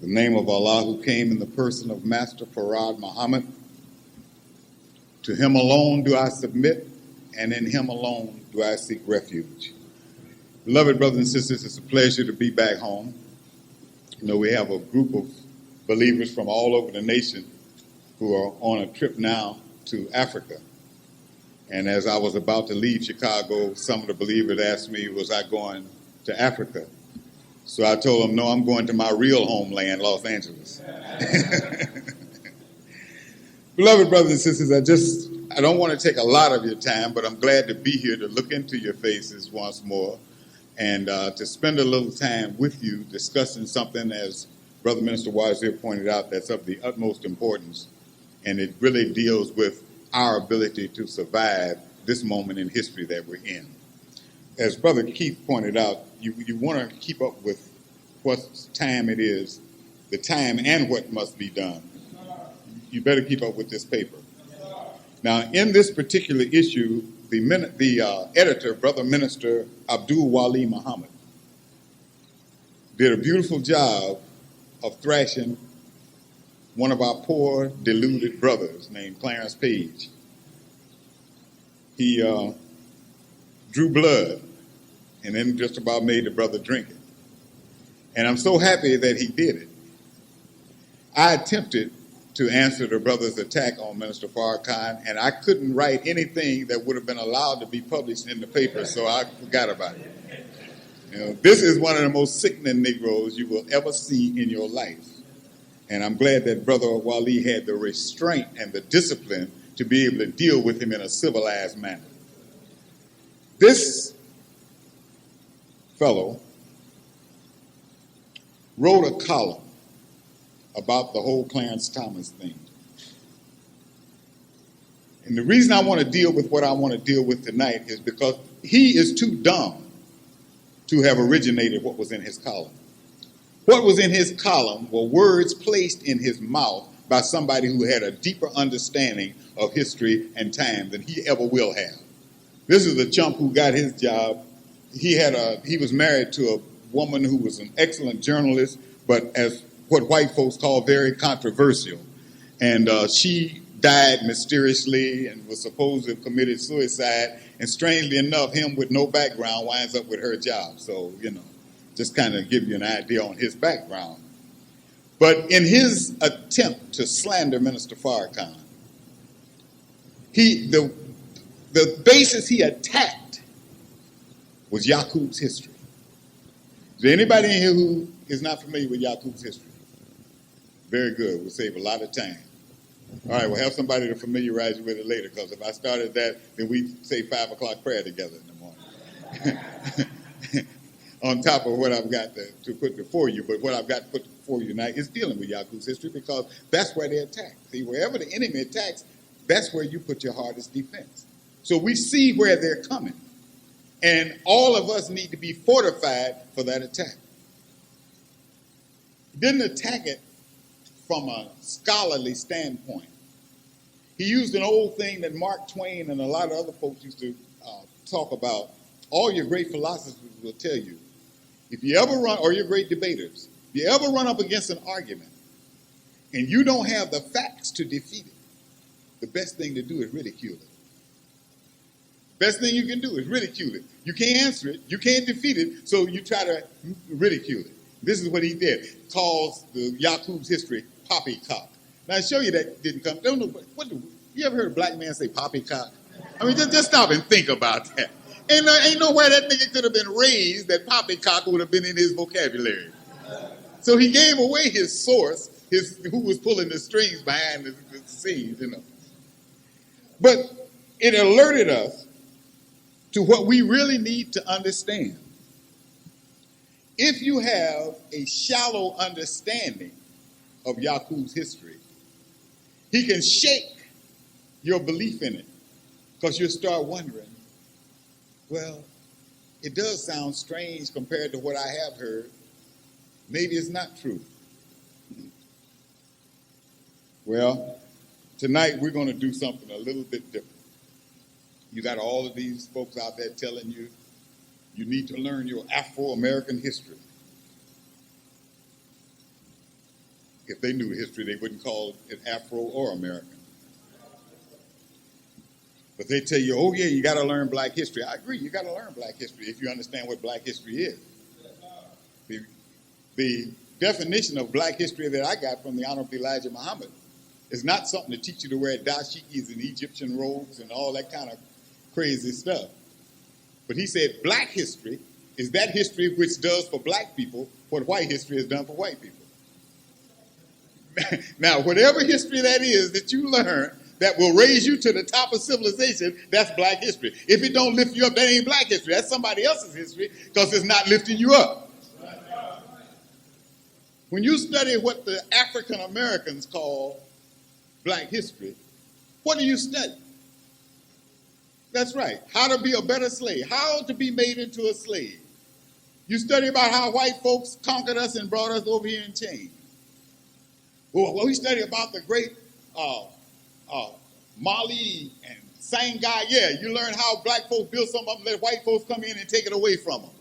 the name of Allah who came in the person of Master Farad Muhammad. To him alone do I submit, and in him alone do I seek refuge. Beloved brothers and sisters, it's a pleasure to be back home. You know, we have a group of believers from all over the nation who are on a trip now to Africa. And as I was about to leave Chicago, some of the believers asked me, was I going to Africa? So I told them, no, I'm going to my real homeland, Los Angeles. Beloved brothers and sisters, I don't want to take a lot of your time, but I'm glad to be here to look into your faces once more and to spend a little time with you discussing something, as Brother Minister Wazir pointed out, that's of the utmost importance. And it really deals with our ability to survive this moment in history that we're in. As Brother Keith pointed out, you want to keep up with what time it is, the time and what must be done. You better keep up with this paper. Now, in this particular issue, the editor, Brother Minister Abdul Wali Muhammad, did a beautiful job of thrashing one of our poor, deluded brothers named Clarence Page. He drew blood and then just about made the brother drink it. And I'm so happy that he did it. I attempted to answer the brother's attack on Minister Farrakhan, and I couldn't write anything that would have been allowed to be published in the paper, so I forgot about it. You know, this is one of the most sickening Negroes you will ever see in your life. And I'm glad that Brother Wali had the restraint and the discipline to be able to deal with him in a civilized manner. This fellow wrote a column about the whole Clarence Thomas thing. And the reason I want to deal with what I want to deal with tonight is because he is too dumb to have originated what was in his column. What was in his column were words placed in his mouth by somebody who had a deeper understanding of history and time than he ever will have. This is a chump who got his job. He was married to a woman who was an excellent journalist, but as what white folks call very controversial. And she died mysteriously and was supposed to have committed suicide. And strangely enough, him with no background winds up with her job. So, you know, just kind of give you an idea on his background. But in his attempt to slander Minister Farrakhan, the basis he attacked was Yakub's history. Is there anybody in here who is not familiar with Yakub's history? Very good. We'll save a lot of time. All right, we'll have somebody to familiarize you with it later, because if I started that, then we'd say 5 o'clock prayer together in the morning. On top of what I've got to put before you, but what I've got to put before you tonight is dealing with Yakub's history, because that's where they attack. See, wherever the enemy attacks, that's where you put your hardest defense. So we see where they're coming. And all of us need to be fortified for that attack. He didn't attack it from a scholarly standpoint. He used an old thing that Mark Twain and a lot of other folks used to talk about. All your great philosophers will tell you, if you ever run, or your great debaters, if you ever run up against an argument and you don't have the facts to defeat it, the best thing to do is ridicule it. Best thing you can do is ridicule it. You can't answer it, you can't defeat it, so you try to ridicule it. This is what he did. Calls the Yakub's history poppycock. Now, I show you that didn't come. Don't know you ever heard a black man say poppycock? I mean, just stop and think about that. Ain't nowhere that nigga could have been raised that poppycock would have been in his vocabulary. So he gave away his source, who was pulling the strings behind the scenes, you know. But it alerted us to what we really need to understand. If you have a shallow understanding of Yakub's history, he can shake your belief in it, because you'll start wondering, well, it does sound strange compared to what I have heard. Maybe it's not true. Well, tonight we're going to do something a little bit different. You got all of these folks out there telling you you need to learn your Afro-American history. If they knew history, they wouldn't call it Afro or American. But they tell you, oh yeah, you got to learn black history. I agree, you got to learn black history if you understand what black history is. The definition of black history that I got from the Honorable Elijah Muhammad is not something to teach you to wear dashikis and Egyptian robes and all that kind of crazy stuff. But he said black history is that history which does for black people what white history has done for white people. Now, whatever history that is that you learn that will raise you to the top of civilization, that's black history. If it don't lift you up, that ain't black history. That's somebody else's history because it's not lifting you up. When you study what the African Americans call black history, what do you study? That's right. How to be a better slave. How to be made into a slave. You study about how white folks conquered us and brought us over here in chains. Well, we study about the great Mali and Sangha. Yeah, you learn how black folks built something up and let white folks come in and take it away from them.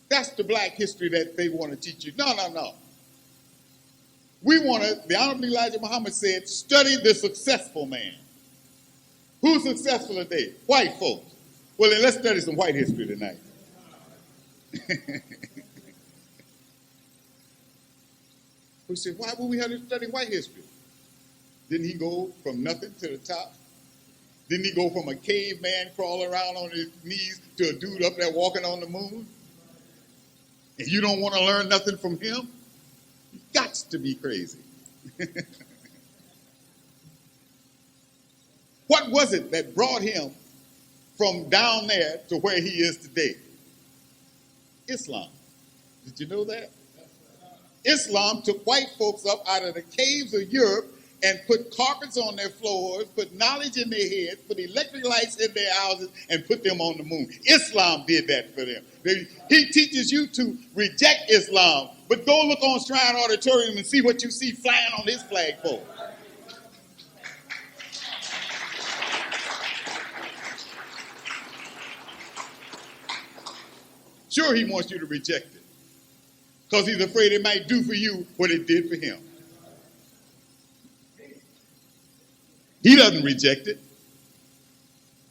That's the black history that they want to teach you. No. We want to, the Honorable Elijah Muhammad said, study the successful man. Who's successful today? White folks. Well, then let's study some white history tonight. We said, why would we have to study white history? Didn't he go from nothing to the top? Didn't he go from a caveman crawling around on his knees to a dude up there walking on the moon? And you don't want to learn nothing from him? You've got to be crazy. What was it that brought him from down there to where he is today? Islam. Did you know that? Islam took white folks up out of the caves of Europe and put carpets on their floors, put knowledge in their heads, put electric lights in their houses, and put them on the moon. Islam did that for them. He teaches you to reject Islam, but go look on Shrine Auditorium and see what you see flying on his flagpole. Sure, he wants you to reject it because he's afraid it might do for you what it did for him. He doesn't reject it.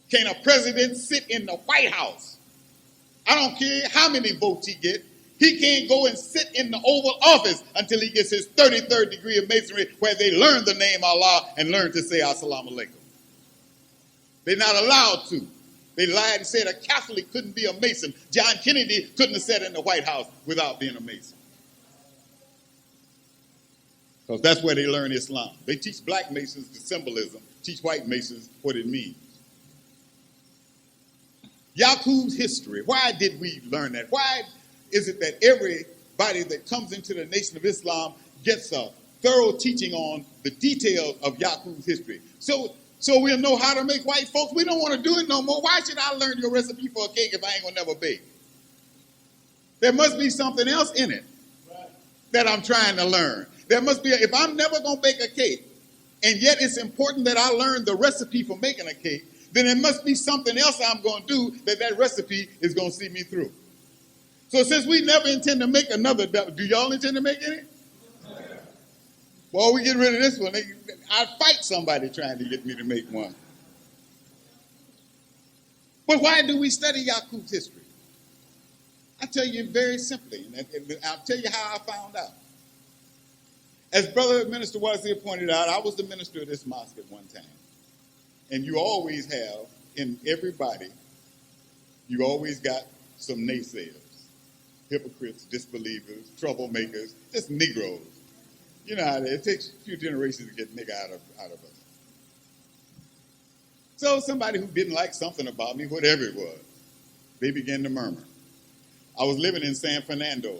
Can a president sit in the White House? I don't care how many votes he gets. He can't go and sit in the Oval Office until he gets his 33rd degree of masonry where they learn the name Allah and learn to say Assalamu alaikum. They're not allowed to. They lied and said a Catholic couldn't be a Mason. John Kennedy couldn't have sat in the White House without being a Mason. Because that's where they learn Islam. They teach black Masons the symbolism, teach white Masons what it means. Yakub's history. Why did we learn that? Why is it that everybody that comes into the Nation of Islam gets a thorough teaching on the details of Yakub's history? So we'll know how to make white folks. We don't want to do it no more. Why should I learn your recipe for a cake if I ain't going to never bake? There must be something else in it that I'm trying to learn. There must be, if I'm never going to bake a cake, and yet it's important that I learn the recipe for making a cake, then there must be something else I'm going to do that recipe is going to see me through. So since we never intend to make another, do y'all intend to make any? Well, we get rid of this one. I'd fight somebody trying to get me to make one. But why do we study Yakub's history? I'll tell you very simply, and I'll tell you how I found out. As Brother Minister Wazir pointed out, I was the minister of this mosque at one time. And you always have, in everybody, you always got some naysayers, hypocrites, disbelievers, troublemakers, just Negroes. You know how it takes a few generations to get nigga out of us. So somebody who didn't like something about me, whatever it was, they began to murmur. I was living in San Fernando,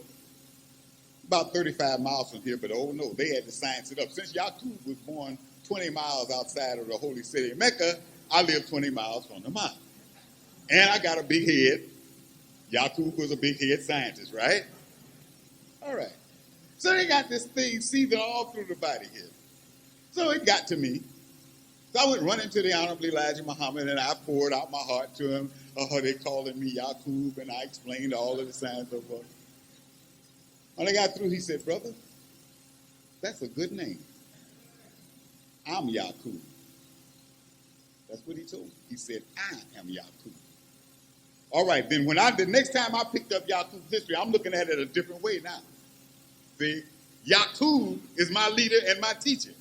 about 35 miles from here, but oh no, they had to science it up. Since Yakub was born 20 miles outside of the holy city of Mecca, I lived 20 miles from the mosque. And I got a big head. Yakub was a big head scientist, right? All right. So they got this thing seething all through the body here. So it got to me. So I went running to the Honorable Elijah Muhammad and I poured out my heart to him. Oh, they calling me Yakub, and I explained all of the signs of what. When I got through, he said, brother, That's a good name. I'm Yakub. That's what he told me. He said, I am Yakub. All right, then the next time I picked up Yakub's history, I'm looking at it a different way now. See, Yakub is my leader and my teacher.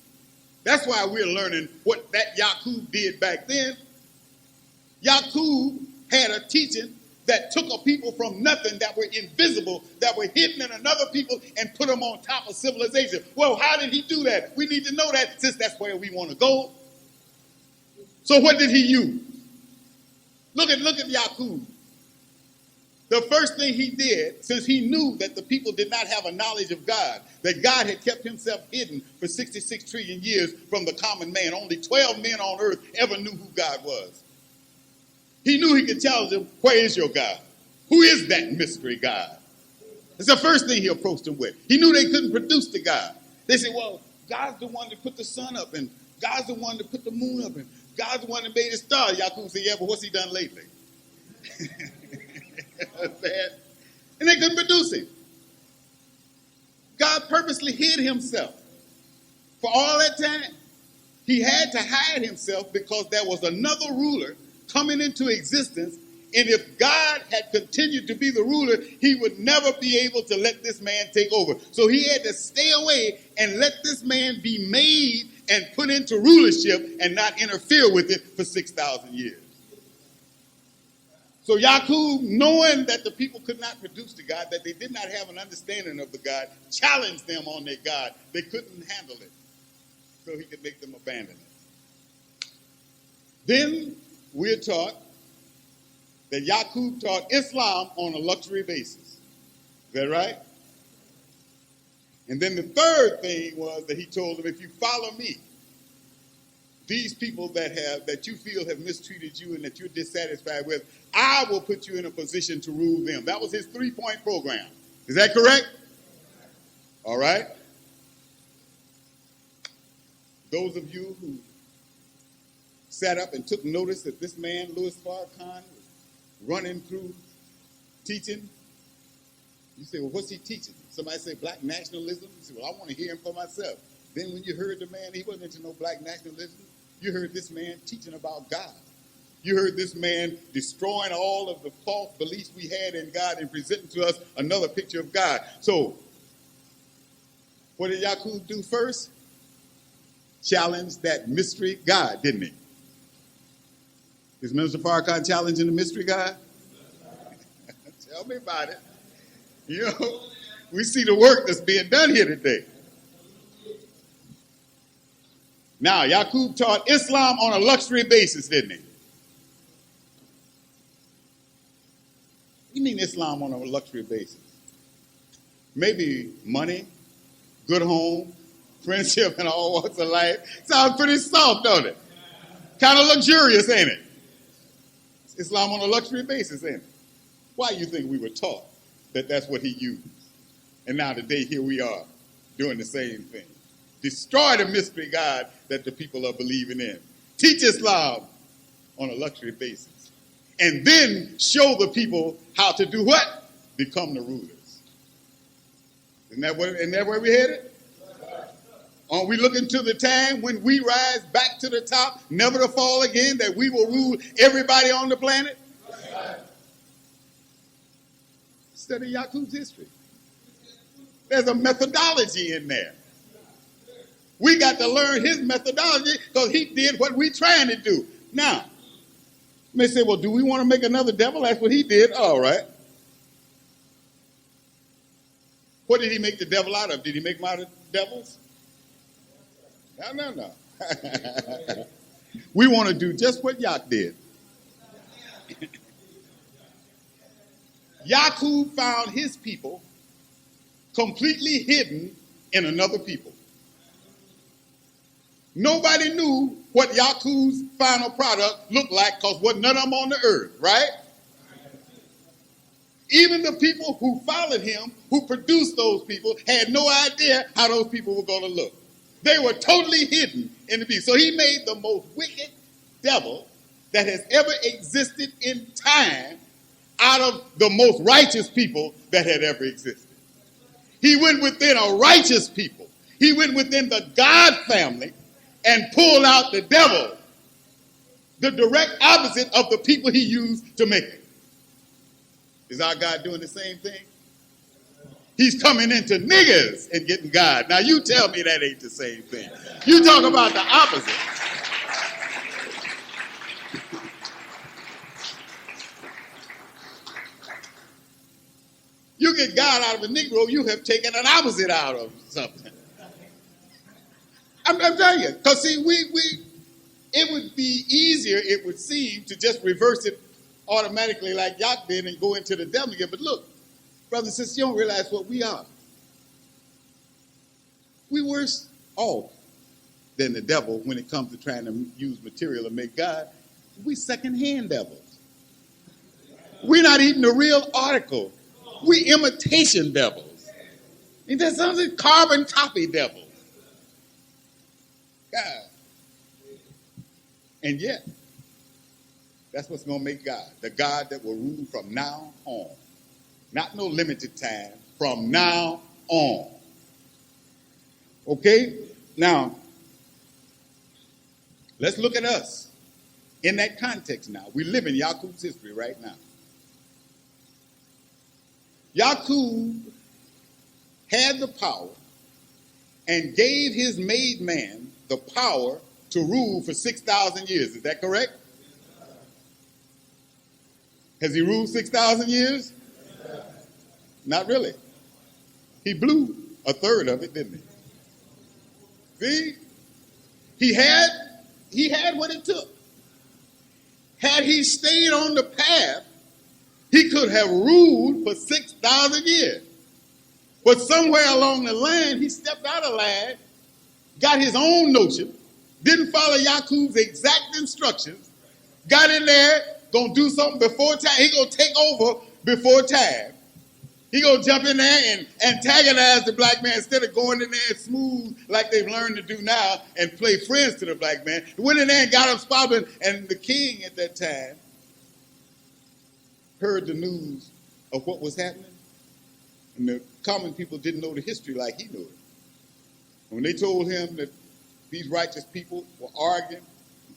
That's why we're learning what that Yakub did back then. Yakub had a teaching that took a people from nothing, that were invisible, that were hidden in another people, and put them on top of civilization. Well, how did he do that? We need to know that, since that's where we want to go. So what did he use? Look at Yakub. The first thing he did, since he knew that the people did not have a knowledge of God, that God had kept himself hidden for 66 trillion years from the common man. Only 12 men on earth ever knew who God was. He knew he could challenge them, where is your God? Who is that mystery God? It's the first thing he approached them with. He knew they couldn't produce the God. They said, well, God's the one that put the sun up, and God's the one that put the moon up, and God's the one that made the stars. Yakub said, yeah, but what's he done lately? And they couldn't produce him. God purposely hid himself for all that time. He had to hide himself because there was another ruler coming into existence, and if God had continued to be the ruler, he would never be able to let this man take over. So he had to stay away and let this man be made and put into rulership and not interfere with it for 6,000 years. So Yakub, knowing that the people could not produce the God, that they did not have an understanding of the God, challenged them on their God. They couldn't handle it, so he could make them abandon it. Then we're taught that Yakub taught Islam on a luxury basis. Is that right? And then the third thing was that he told them, if you follow me, these people that you feel have mistreated you and that you're dissatisfied with, I will put you in a position to rule them. That was his 3-point program. Is that correct? All right. Those of you who sat up and took notice that this man, Louis Farrakhan, was running through teaching, you say, well, what's he teaching? Somebody say black nationalism. You say, well, I want to hear him for myself. Then when you heard the man, he wasn't into no black nationalism. You heard this man teaching about God. You heard this man destroying all of the false beliefs we had in God and presenting to us another picture of God. So, what did Yakub do first? Challenge that mystery God, didn't he? Is Minister Farrakhan challenging the mystery God? Tell me about it. You know, we see the work that's being done here today. Now, Yakub taught Islam on a luxury basis, didn't he? What do you mean Islam on a luxury basis? Maybe money, good home, friendship, and all walks of life. Sounds pretty soft, don't it? Kind of luxurious, ain't it? Islam on a luxury basis, ain't it? Why do you think we were taught that that's what he used? And now today, here we are doing the same thing. Destroy the mystery God that the people are believing in. Teach Islam on a luxury basis. And then show the people how to do what? Become the rulers. Isn't that where we're headed? Aren't we looking to the time when we rise back to the top, never to fall again, that we will rule everybody on the planet? Study Yakub's history. There's a methodology in there. We got to learn his methodology because he did what we're trying to do. Now, you may say, well, do we want to make another devil? That's what he did. All right. What did he make the devil out of? Did he make him out of devils? No. We want to do just what Yak did. Yakub found his people completely hidden in another people. Nobody knew what Yakub's final product looked like because wasn't none of them on the earth, right? Even the people who followed him, who produced those people, had no idea how those people were going to look. They were totally hidden in the beast. So he made the most wicked devil that has ever existed in time out of the most righteous people that had ever existed. He went within a righteous people. He went within the God family and pulled out the devil, the direct opposite of the people he used to make it. Is our God doing the same thing? He's coming into niggers and getting God. Now you tell me that ain't the same thing. You talk about the opposite. You get God out of a Negro, you have taken an opposite out of something. I'm telling you, because see, it would be easier, it would seem, to just reverse it automatically like Yakub did and go into the devil again. But look, brothers and sisters, you don't realize what we are. We worse off than the devil when it comes to trying to use material to make God. We second-hand devils. We're not even the real article. We imitation devils. And there's something carbon copy devils. God. And yet, that's what's going to make God. The God that will rule from now on. Not no limited time. From now on. Okay? Now, let's look at us in that context now. We live in Yakub's history right now. Yakub had the power and gave his made man the power to rule for 6,000 years. Is that correct? Has he ruled 6,000 years? Not really. He blew a third of it, didn't he? See? He had what it took. Had he stayed on the path, he could have ruled for 6,000 years. But somewhere along the line, he stepped out of line, got his own notion, didn't follow Yakub's exact instructions, got in there, gonna do something before time. He gonna take over before time. He gonna jump in there and antagonize the black man instead of going in there and smooth like they've learned to do now and play friends to the black man. He went in there and got him squabbling, and the king at that time heard the news of what was happening, and the common people didn't know the history like he knew it. And when they told him that these righteous people were arguing,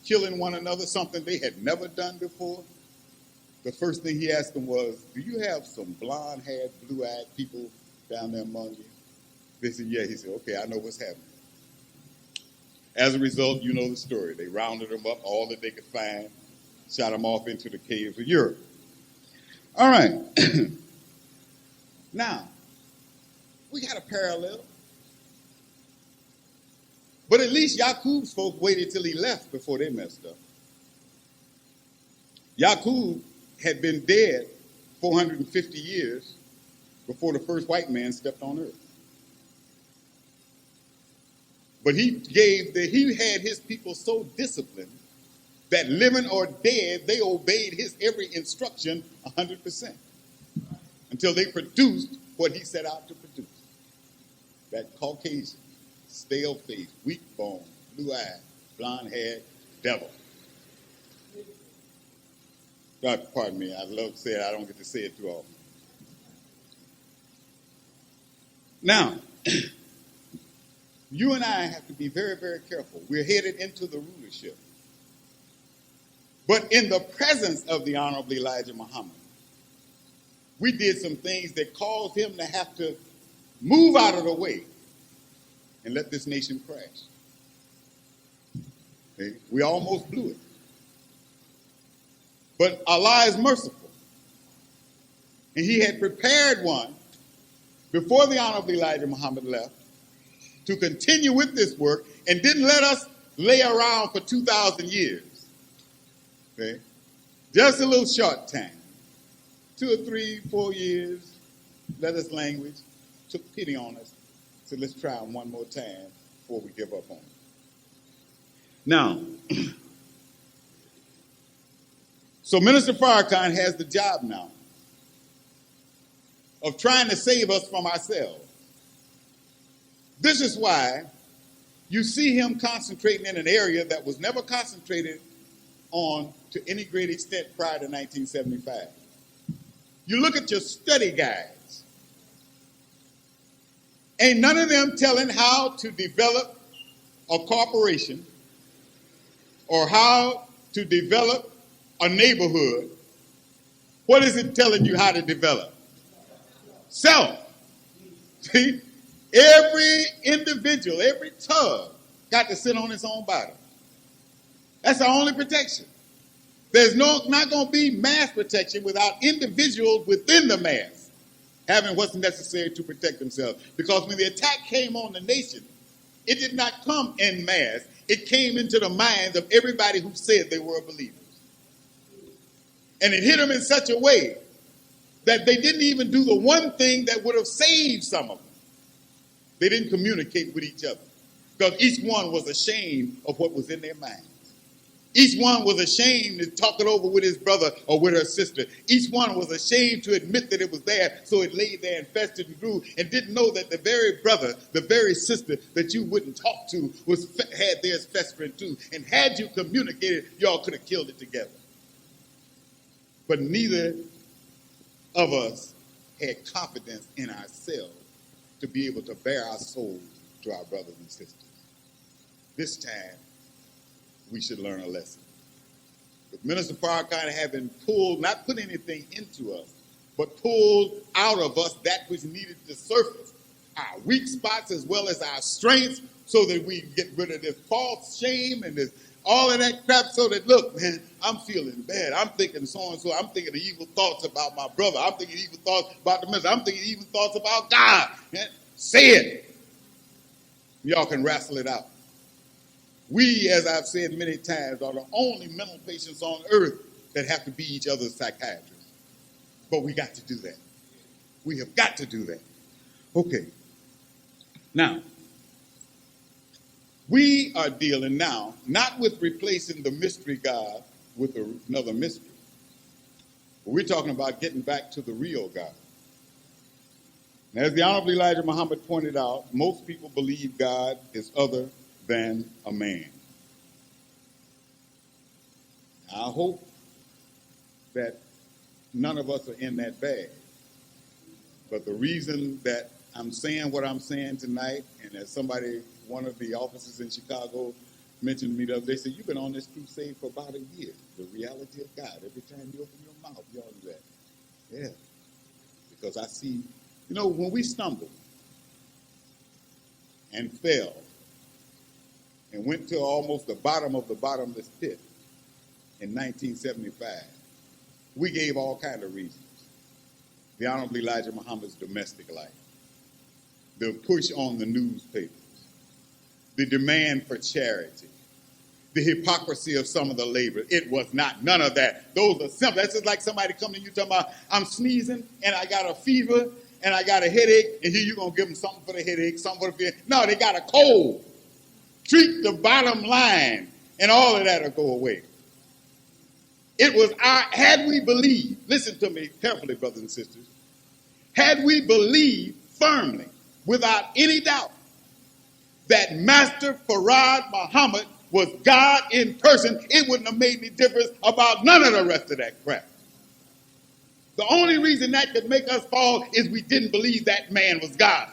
killing one another, something they had never done before, the first thing he asked them was, do you have some blonde-haired, blue-eyed people down there among you? They said, yeah. He said, okay, I know what's happening. As a result, you know the story. They rounded them up, all that they could find, shot them off into the caves of Europe. All right. Now, we got a parallel. But at least Yakub's folks waited till he left before they messed up. Yakub had been dead 450 years before the first white man stepped on earth. But he had his people so disciplined that living or dead, they obeyed his every instruction 100% until they produced what he set out to produce. That Caucasian, stale-faced, weak-boned, blue-eyed, blonde-haired devil. God, pardon me, I love to say it. I don't get to say it too often. Now, you and I have to be very, very careful. We're headed into the rulership. But in the presence of the Honorable Elijah Muhammad, we did some things that caused him to have to move out of the way and let this nation crash. Okay? We almost blew it. But Allah is merciful. And he had prepared one before the Honorable Elijah Muhammad left to continue with this work and didn't let us lay around for 2,000 years. Okay? Just a little short time. 2 or 3, 4 years, let us language, took pity on us, said let's try them one more time before we give up on it. Now, so Minister Farrakhan has the job now of trying to save us from ourselves. This is why you see him concentrating in an area that was never concentrated on to any great extent prior to 1975. You look at your study guides. Ain't none of them telling how to develop a corporation or how to develop a neighborhood. What is it telling you how to develop? Self. See? Every individual, every tug got to sit on its own bottom. That's our only protection. There's not going to be mass protection without individuals within the mass having what's necessary to protect themselves. Because when the attack came on the nation, it did not come en masse. It came into the minds of everybody who said they were believers. And it hit them in such a way that they didn't even do the one thing that would have saved some of them. They didn't communicate with each other because each one was ashamed of what was in their minds. Each one was ashamed to talk it over with his brother or with her sister. Each one was ashamed to admit that it was there, so it lay there and festered and grew and didn't know that the very brother, the very sister that you wouldn't talk to had theirs festering too. And had you communicated, y'all could have killed it together. But neither of us had confidence in ourselves to be able to bear our souls to our brothers and sisters. This time, we should learn a lesson. With Minister Farrakhan having pulled, not put anything into us, but pulled out of us that which needed to surface, our weak spots as well as our strengths, so that we get rid of this false shame and this all of that crap, so that, look, man, I'm feeling bad. I'm thinking so-and-so. I'm thinking of evil thoughts about my brother. I'm thinking evil thoughts about the minister. I'm thinking evil thoughts about God. Man, say it. Y'all can wrestle it out. We, as I've said many times, are the only mental patients on earth that have to be each other's psychiatrists. But we got to do that. We have got to do that. Okay. Now, we are dealing now not with replacing the mystery God with another mystery. But we're talking about getting back to the real God. And as the Honorable Elijah Muhammad pointed out, most people believe God is other than a man. I hope that none of us are in that bag. But the reason that I'm saying what I'm saying tonight, and as somebody, one of the officers in Chicago mentioned to me the other day, said, you've been on this crusade for about a year. The reality of God. Every time you open your mouth, you all do that. Yeah. Because I see, when we stumbled and fell and went to almost the bottom of the bottomless pit in 1975, we gave all kinds of reasons. The Honorable Elijah Muhammad's domestic life, the push on the newspapers, the demand for charity, the hypocrisy of some of the labor. It was not none of that. Those are simple. That's just like somebody coming to you talking about, I'm sneezing and I got a fever and I got a headache, and here you're going to give them something for the headache, something for the fever. No, they got a cold. Treat the bottom line, and all of that will go away. It was had we believed, listen to me carefully, brothers and sisters, had we believed firmly, without any doubt, that Master Farad Muhammad was God in person, it wouldn't have made any difference about none of the rest of that crap. The only reason that could make us fall is we didn't believe that man was God.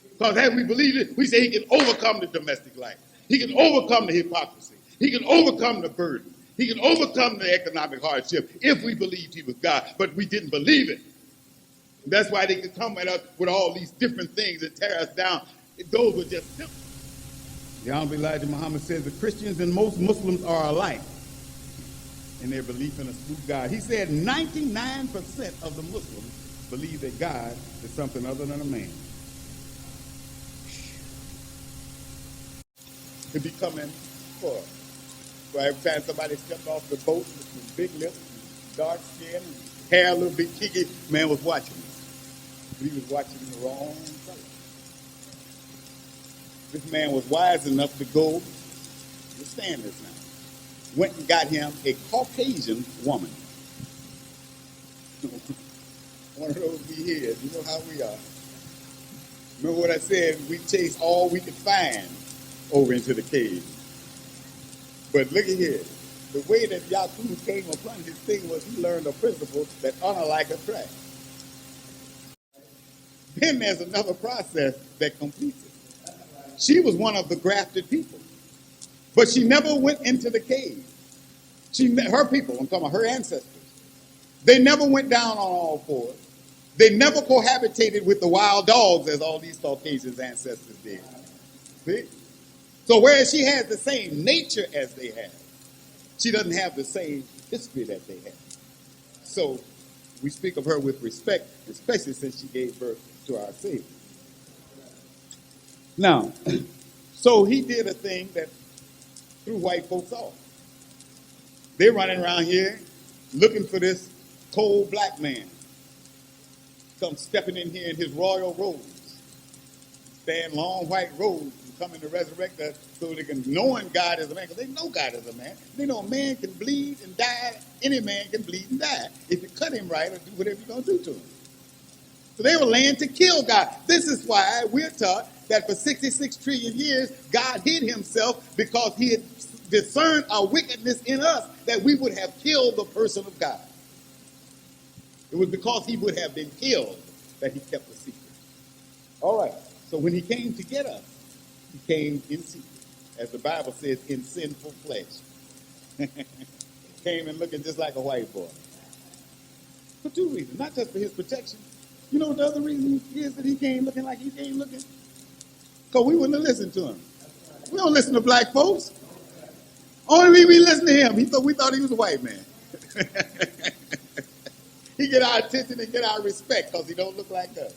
Because had we believed it, we say he can overcome the domestic life. He can overcome the hypocrisy. He can overcome the burden. He can overcome the economic hardship if we believed he was God. But we didn't believe it. That's why they could come at us with all these different things and tear us down. Those were just simple. The Honorable Elijah Muhammad says the Christians and most Muslims are alike in their belief in a true God. He said 99% of the Muslims believe that God is something other than a man. It be coming for us. So every time somebody stepped off the boat with big lips, dark skin, and hair a little bit kinky, man was watching us. But he was watching the wrong color. This man was wise enough to go, understand this now, went and got him a Caucasian woman. One of those we here. You know how we are. Remember what I said? We chased all we could find over into the cave. But look at here. The way that Yakub came upon his thing was he learned a principle that honor like attract. then there's another process that completes it. She was one of the grafted people, but she never went into the cave. Her people, I'm talking about her ancestors, they never went down on all fours. They never cohabitated with the wild dogs as all these Caucasian ancestors did. See? So whereas she has the same nature as they have, she doesn't have the same history that they have. So we speak of her with respect, especially since she gave birth to our Savior. Now, so he did a thing that threw white folks off. They're running around here looking for this cold black man. Come stepping in here in his royal robes. Stand long white robes and coming to resurrect us so they can, knowing God is a man, because they know God is a man. They know a man can bleed and die. Any man can bleed and die if you cut him right or do whatever you're going to do to him. So they were laying to kill God. This is why we're taught that for 66 trillion years, God hid himself because he had discerned our wickedness in us that we would have killed the person of God. It was because he would have been killed that he kept the secret. All right. So when he came to get us, he came in secret. As the Bible says, in sinful flesh. Came in looking just like a white boy. For two reasons. Not just for his protection. You know what the other reason is that he came looking like he came looking? Because we wouldn't have listened to him. We don't listen to black folks. Only reason we listen to him, we thought he was a white man. He get our attention and get our respect because he don't look like us.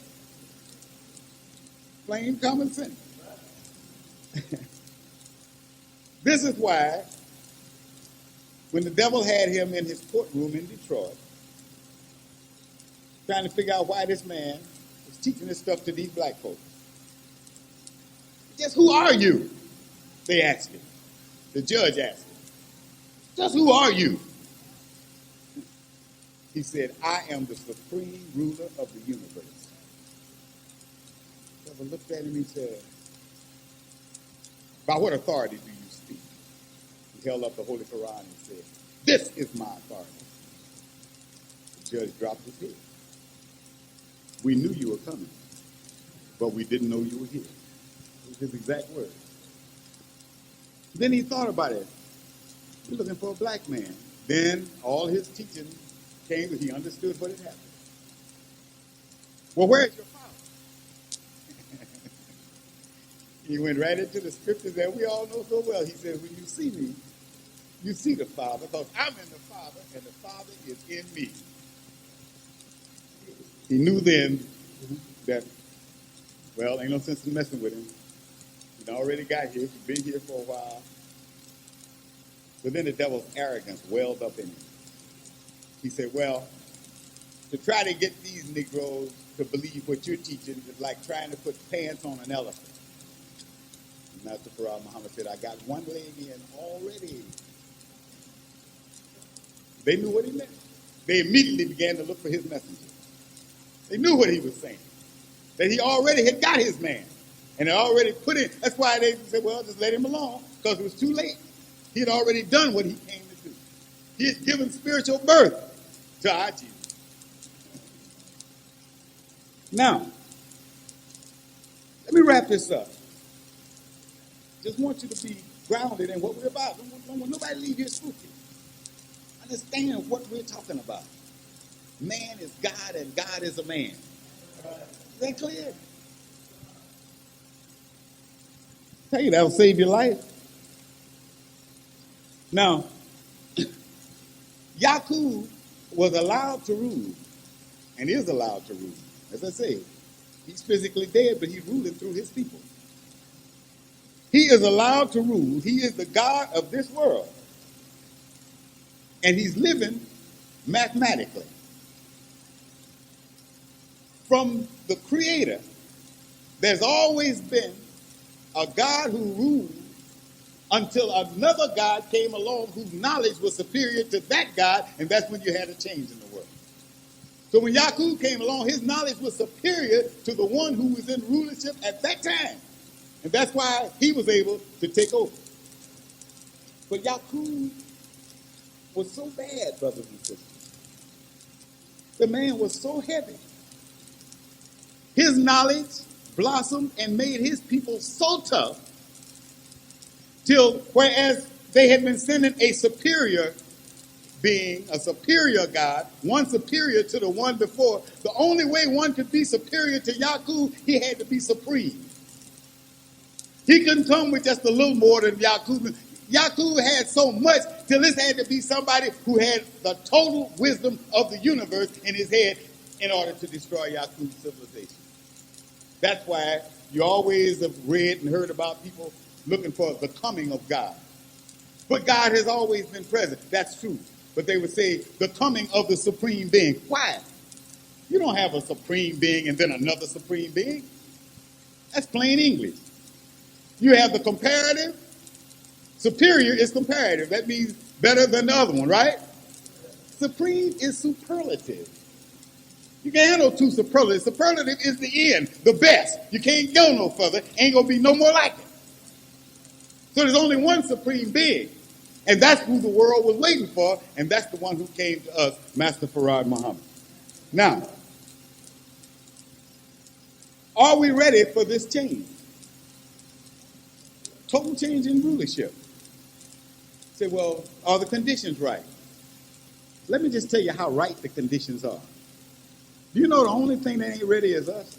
Plain common sense. This is why when the devil had him in his courtroom in Detroit, trying to figure out why this man was teaching this stuff to these black folks. Just who are you? They asked him. The judge asked him. Just who are you? He said, I am the supreme ruler of the universe. The devil looked at him and said, by what authority do you speak? He held up the Holy Quran and said, this is my authority. The judge dropped his head. We knew you were coming, but we didn't know you were here. It was his exact words. Then he thought about it. We're looking for a black man. Then all his teaching came and he understood what had happened. Well, where's your father? He went right into the scriptures that we all know so well. He said, when you see me, you see the Father, because I'm in the Father, and the Father is in me. He knew then that, well, ain't no sense in messing with him. He'd already got here. He'd been here for a while. But then the devil's arrogance welled up in him. He said, well, to try to get these Negroes to believe what you're teaching is like trying to put pants on an elephant. And Master Farad Muhammad said, I got one leg in already. They knew what he meant. They immediately began to look for his messenger. They knew what he was saying. That he already had got his man. And had already put in. That's why they said, well, just let him alone. Because it was too late. He had already done what he came to do. He had given spiritual birth to our Jesus. Now, let me wrap this up. Just want you to be grounded in what we're about. Don't want nobody to leave here spooky. Understand what we're talking about. Man is God and God is a man. Is that clear? Tell you that'll save your life. Now, Yakub was allowed to rule and is allowed to rule. As I say, he's physically dead, but he's ruling through his people. He is allowed to rule. He is the God of this world. And he's living mathematically. From the Creator, there's always been a God who ruled until another God came along whose knowledge was superior to that God, and that's when you had a change in the world. So when Yakub came along, his knowledge was superior to the one who was in rulership at that time. And that's why he was able to take over. But Yakub was so bad, brothers and sisters. The man was so heavy. His knowledge blossomed and made his people so tough till whereas they had been sending a superior being, a superior God, one superior to the one before, the only way one could be superior to Yakub, he had to be supreme. He couldn't come with just a little more than Yakub. Yakub had so much till this had to be somebody who had the total wisdom of the universe in his head in order to destroy Yakub's civilization. That's why you always have read and heard about people looking for the coming of God. But God has always been present. That's true. But they would say the coming of the supreme being. Why? You don't have a supreme being and then another supreme being. That's plain English. You have the comparative. Superior is comparative. That means better than the other one, right? Supreme is superlative. You can't handle two superlatives. Superlative is the end, the best. You can't go no further. Ain't going to be no more like it. So there's only one supreme being. And that's who the world was waiting for. And that's the one who came to us, Master Farad Muhammad. Now, are we ready for this change? Total change in rulership. Say, well, are the conditions right? Let me just tell you how right the conditions are. Do you know the only thing that ain't ready is us?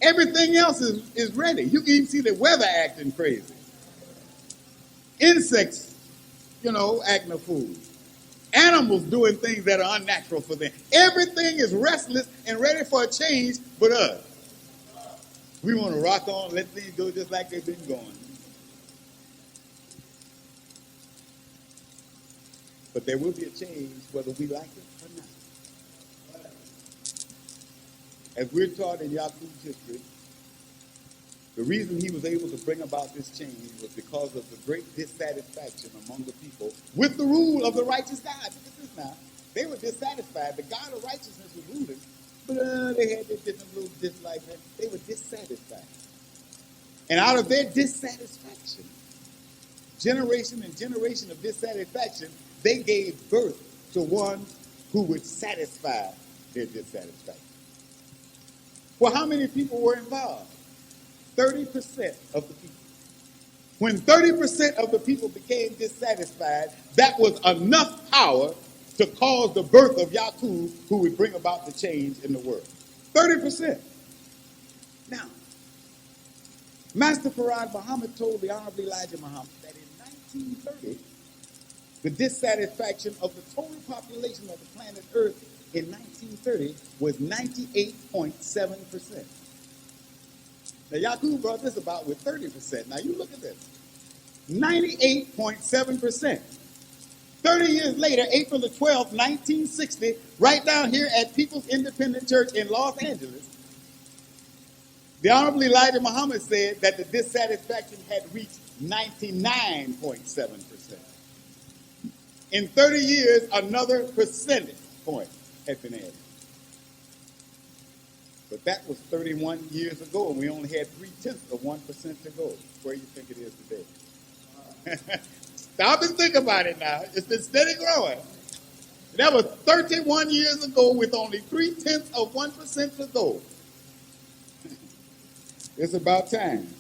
Everything else is ready. You can even see the weather acting crazy. Insects, acting a fool. Animals doing things that are unnatural for them. Everything is restless and ready for a change but us. We want to rock on, let things go just like they've been going. But there will be a change whether we like it or not. As we're taught in Yakub's history, the reason he was able to bring about this change was because of the great dissatisfaction among the people with the rule of the righteous God. Look at this now. They were dissatisfied. The God of righteousness was ruling, but they had their different little dislikes. They were dissatisfied. And out of their dissatisfaction, generation and generation of dissatisfaction, they gave birth to one who would satisfy their dissatisfaction. Well, how many people were involved? 30% of the people. When 30% of the people became dissatisfied, that was enough power to cause the birth of Yakub, who would bring about the change in the world. 30%. Now, Master Farad Muhammad told the Honorable Elijah Muhammad that in 1930, the dissatisfaction of the total population of the planet Earth in 1930 was 98.7%. Now, Yakub brought this about with 30%. Now, you look at this. 98.7%. 30 years later, April the 12th, 1960, right down here at People's Independent Church in Los Angeles, the Honorable Elijah Muhammad said that the dissatisfaction had reached 99.7%. In 30 years, another percentage point had been added. But that was 31 years ago, and we only had 0.3% to go. Where do you think it is today? Stop and think about it now. It's been steady growing. That was 31 years ago with only 0.3% to go. It's about time.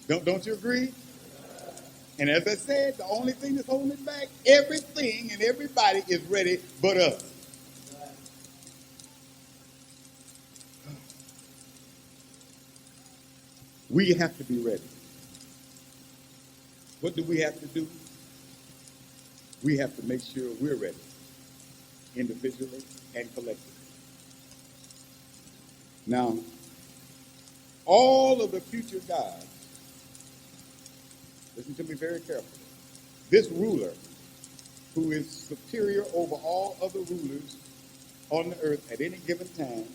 Don't you agree? And as I said, the only thing that's holding it back, everything and everybody is ready but us. We have to be ready. What do we have to do? We have to make sure we're ready, individually and collectively. Now, all of the future gods, listen to me very carefully. This ruler, who is superior over all other rulers on the earth at any given time,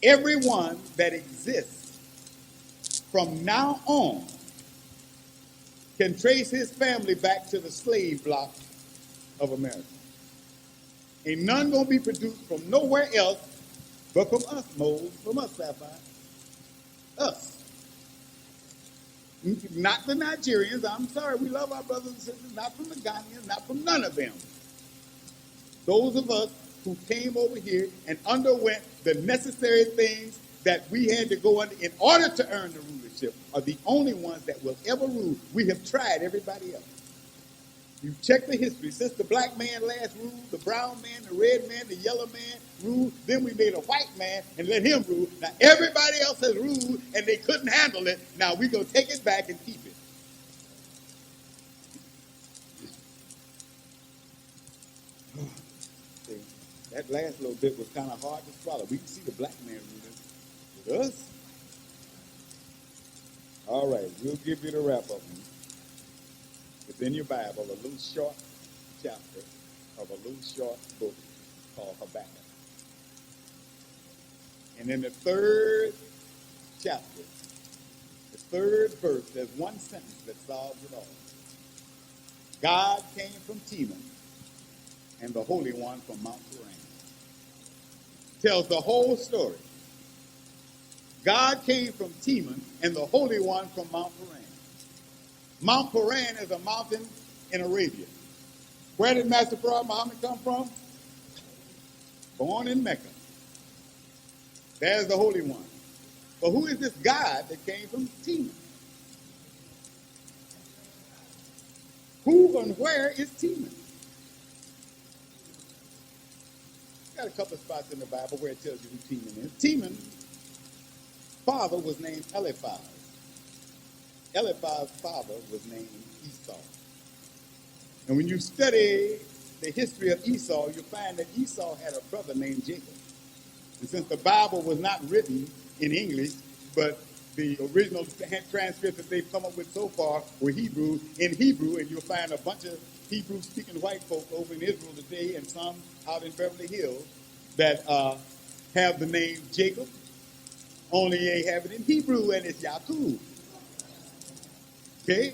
everyone that exists from now on can trace his family back to the slave block of America. Ain't none going to be produced from nowhere else but from us, Mose, from us, Sapphire. Us. Not the Nigerians. I'm sorry, we love our brothers and sisters. Not from the Ghanaians, not from none of them. Those of us who came over here and underwent the necessary things that we had to go under in order to earn the rulership are the only ones that will ever rule. We have tried everybody else. You check the history. Since the black man last ruled, the brown man, the red man, the yellow man ruled, then we made a white man and let him rule. Now everybody else has ruled and they couldn't handle it. Now we're going to take it back and keep it. See, that last little bit was kind of hard to swallow. We can see the black man ruling with us. All right, we'll give you the wrap up. It's in your Bible, a little short chapter of a little short book called Habakkuk. And in the third chapter, the third verse, there's one sentence that solves it all. God came from Teman, and the Holy One from Mount Paran. Tells the whole story. God came from Teman, and the Holy One from Mount Paran. Mount Paran is a mountain in Arabia. Where did Master Prophet Muhammad come from? Born in Mecca. There's the Holy One. But who is this God that came from Teman? Who and where is Teman? Got a couple of spots in the Bible where it tells you who Teman is. Teman's father was named Eliphaz. Eliphaz's father was named Esau. And when you study the history of Esau, you'll find that Esau had a brother named Jacob. And since the Bible was not written in English, but the original transcripts that they've come up with so far were Hebrew, in Hebrew, and you'll find a bunch of Hebrew-speaking white folk over in Israel today and some out in Beverly Hills that have the name Jacob, only they have it in Hebrew, and it's Yakub. Okay?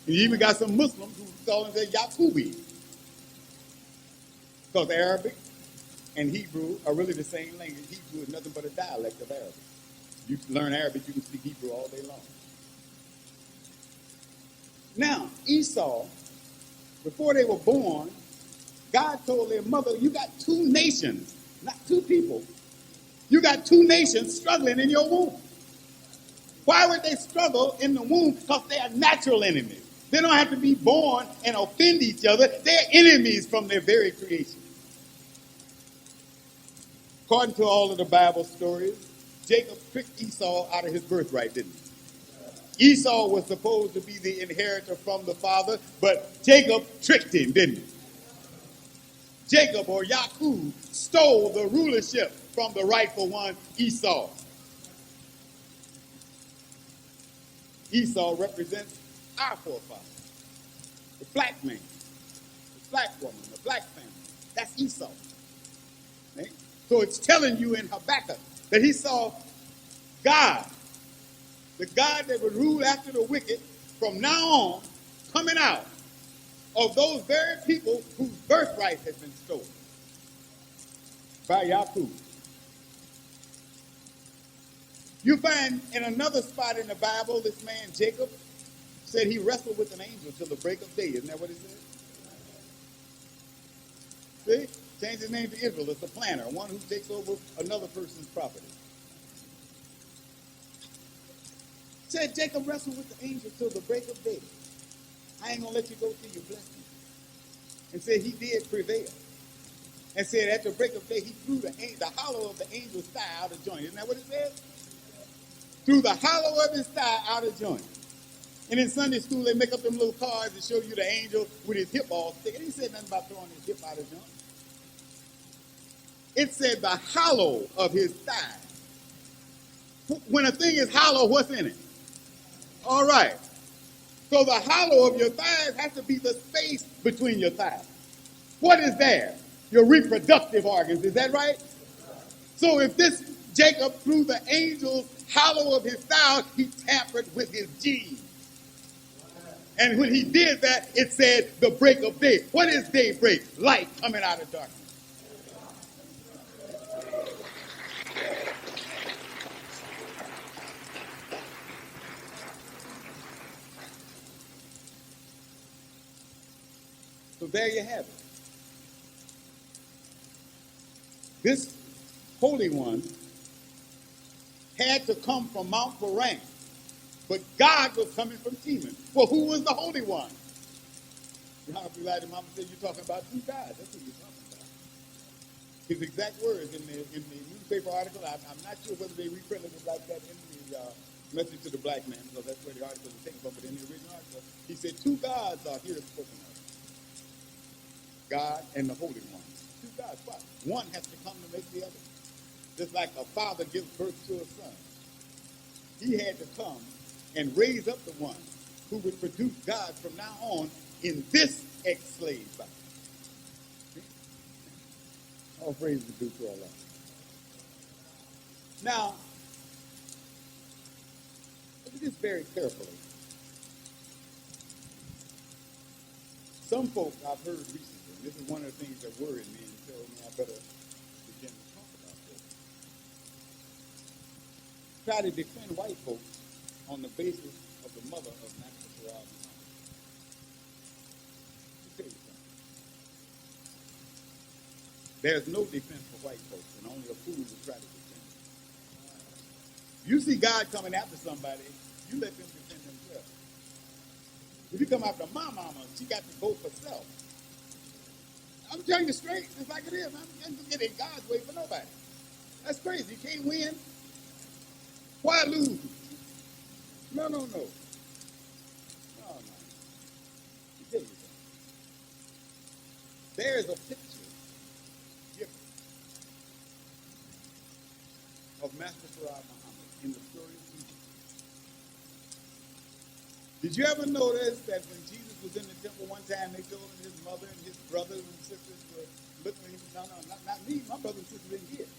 And you even got some Muslims who call themselves Yakubi. Because Arabic and Hebrew are really the same language. Hebrew is nothing but a dialect of Arabic. You learn Arabic, you can speak Hebrew all day long. Now, Esau, before they were born, God told their mother, you got two nations, not two people. You got two nations struggling in your womb. Why would they struggle in the womb? Because they are natural enemies. They don't have to be born and offend each other. They're enemies from their very creation. According to all of the Bible stories, Jacob tricked Esau out of his birthright, didn't he? Esau was supposed to be the inheritor from the father, but Jacob tricked him, didn't he? Jacob, or Yakub, stole the rulership from the rightful one, Esau. Esau represents our forefather, the black man, the black woman, the black family. That's Esau. Okay? So it's telling you in Habakkuk that he saw God, the God that would rule after the wicked, from now on, coming out of those very people whose birthright has been stolen by Yakub. You find in another spot in the Bible, this man Jacob said he wrestled with an angel till the break of day. Isn't that what it says? See? Changed his name to Israel. It's a planner, one who takes over another person's property. Said Jacob wrestled with the angel till the break of day. I ain't going to let you go till you bless me. And said he did prevail. And said at the break of day, he threw the hollow of the angel's thigh out of joint. Isn't that what it says? Threw the hollow of his thigh out of joint. And in Sunday school, they make up them little cards to show you the angel with his hip all stick. It didn't say nothing about throwing his hip out of joint. It said the hollow of his thigh. When a thing is hollow, what's in it? All right. So the hollow of your thighs has to be the space between your thighs. What is there? Your reproductive organs. Is that right? So if this Jacob threw the angel's hollow of his thigh, he tampered with his genes. And when he did that, it said the break of day. What is daybreak? Light coming out of darkness. So there you have it. This Holy One had to come from Mount Paran, but God was coming from Teman. Well, who was the Holy One? Elijah Mama said, you're talking about two guys. That's what you're talking about. His exact words in the newspaper article, I'm not sure whether they reprinted it like that in the message to the black man, because that's where the article was taken from, but in the original article, he said two gods are here spoken of. God and the Holy One. Two gods. Why? One has to come to make the other. Just like a father gives birth to a son. He had to come and raise up the one who would produce God from now on in this ex-slave body. All praise is due to Allah. Now, look at this very carefully. Some folks I've heard recently, and this is one of the things that worried me and told me I better begin to talk about this. Try to defend white folks on the basis of the mother of Master Farad Muhammad. Let me tell you something. There's no defense for white folks, and only a fool will try to defend them. You see God coming after somebody, you let them defend themselves. If you come after my mama, she got to vote for self. I'm telling you straight, it's like it is. I'm not getting God's way for nobody. That's crazy. You can't win. Why lose? No. No. Let me tell you something. There is a picture given of Master Farad Muhammad in the story of Jesus. Did you ever notice that when Jesus was in the temple one time, they told him his mother and his brothers and sisters were looking at him? No, not me. My brothers and sisters ain't here.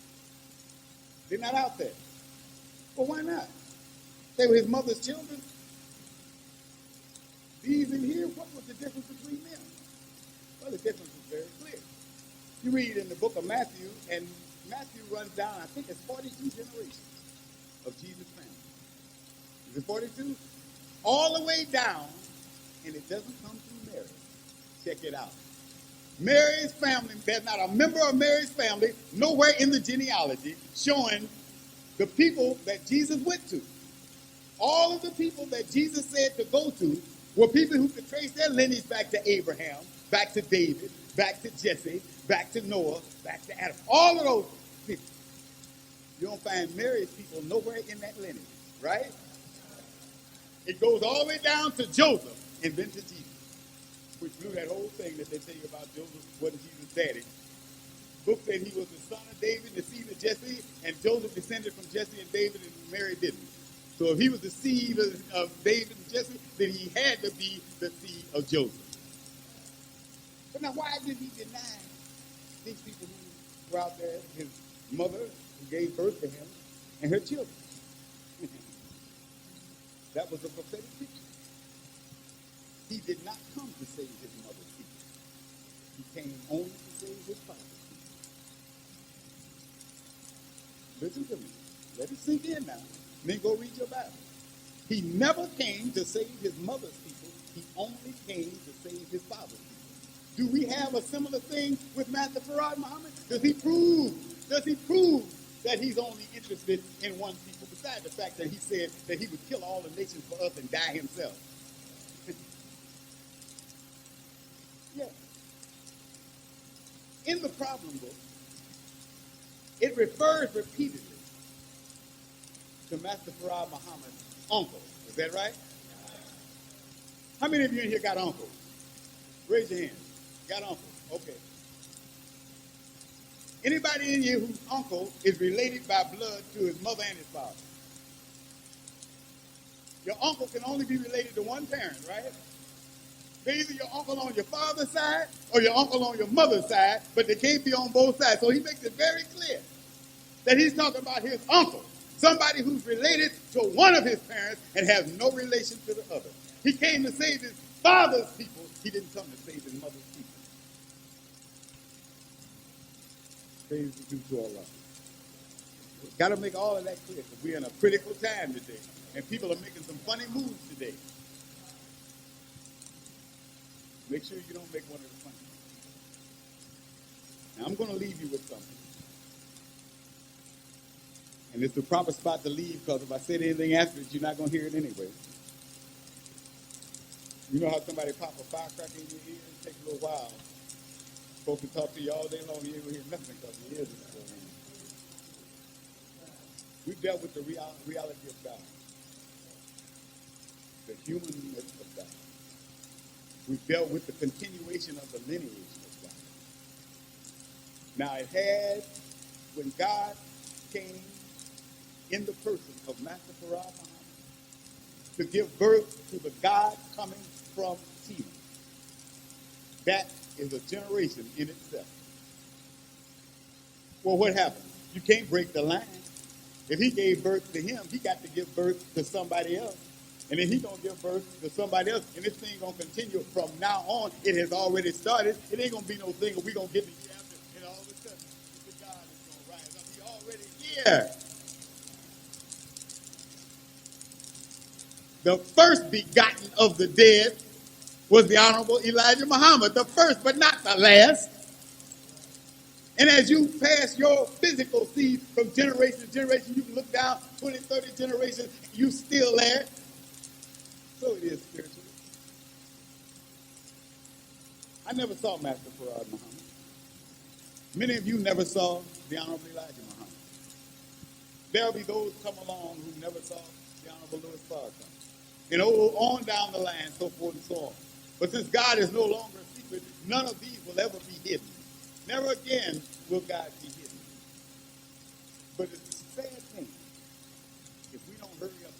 They're not out there. Well, why not? They were his mother's children. These in here, what was the difference between them? Well, the difference was very clear. You read in the book of Matthew, and Matthew runs down, I think it's 42 generations of Jesus' family. Is it 42? All the way down, and it doesn't come through Mary. Check it out. Mary's family, there's not a member of Mary's family nowhere in the genealogy showing the people that Jesus went to. All of the people that Jesus said to go to were people who could trace their lineage back to Abraham, back to David, back to Jesse, back to Noah, back to Adam. All of those people. You don't find Mary's people nowhere in that lineage, right? It goes all the way down to Joseph and then to Jesus, which blew that whole thing that they tell you about Joseph wasn't Jesus' daddy. Book said he was the son of David, the seed of Jesse, and Joseph descended from Jesse and David, and Mary didn't. So if he was the seed of David and Jesse, then he had to be the seed of Joseph. But now why did he deny these people who were out there, his mother who gave birth to him, and her children? That was a prophetic picture. He did not come to save his mother's people. He came only to save his father's people. Listen to me. Let it sink in now. And then go read your Bible. He never came to save his mother's people. He only came to save his father's people. Do we have a similar thing with Master Farad Muhammad? Does he prove that he's only interested in one people, besides the fact that he said that he would kill all the nations for us and die himself? Yeah. In the problem book, it refers repeatedly to Master Farad Muhammad's uncle. Is that right? How many of you in here got uncles? Raise your hand. Got uncles. Okay. Anybody in here whose uncle is related by blood to his mother and his father? Your uncle can only be related to one parent, right? They're either your uncle on your father's side or your uncle on your mother's side, but they can't be on both sides. So he makes it very clear that he's talking about his uncle, somebody who's related to one of his parents and has no relation to the other. He came to save his father's people. He didn't come to save his mother's people. Praise be to Allah. Got to make all of that clear because we're in a critical time today, and people are making some funny moves today. Make sure you don't make one of the funny ones. Now, I'm going to leave you with something. And it's the proper spot to leave, because if I said anything after it, you're not going to hear it anyway. You know how somebody pop a firecracker in your ear? It takes a little while. Folks can talk to you all day long, you ain't going to hear nothing because your ears are still ringing. We've dealt with the reality of God, the humanness of God. We've dealt with the continuation of the lineage of God. Now, it had, when God came in the person of Master Farad Muhammad to give birth to the God coming from Tina. That is a generation in itself. Well, what happened? You can't break the line. If he gave birth to him, he got to give birth to somebody else. And then he's going to give birth to somebody else. And this thing going to continue from now on. It has already started. It ain't going to be no thing where we're going to get to the after. And all of a sudden, the God is going to rise up. He's already here. The first begotten of the dead was the Honorable Elijah Muhammad. The first, but not the last. And as you pass your physical seed from generation to generation, you can look down 20, 30 generations, you still there. So it is spiritually. I never saw Master Farad Muhammad. Many of you never saw the Honorable Elijah Muhammad. There'll be those come along who never saw the Honorable Louis Farrakhan. And on down the line, so forth and so on. But since God is no longer a secret, none of these will ever be hidden. Never again will God be hidden. But it's a sad thing if we don't hurry up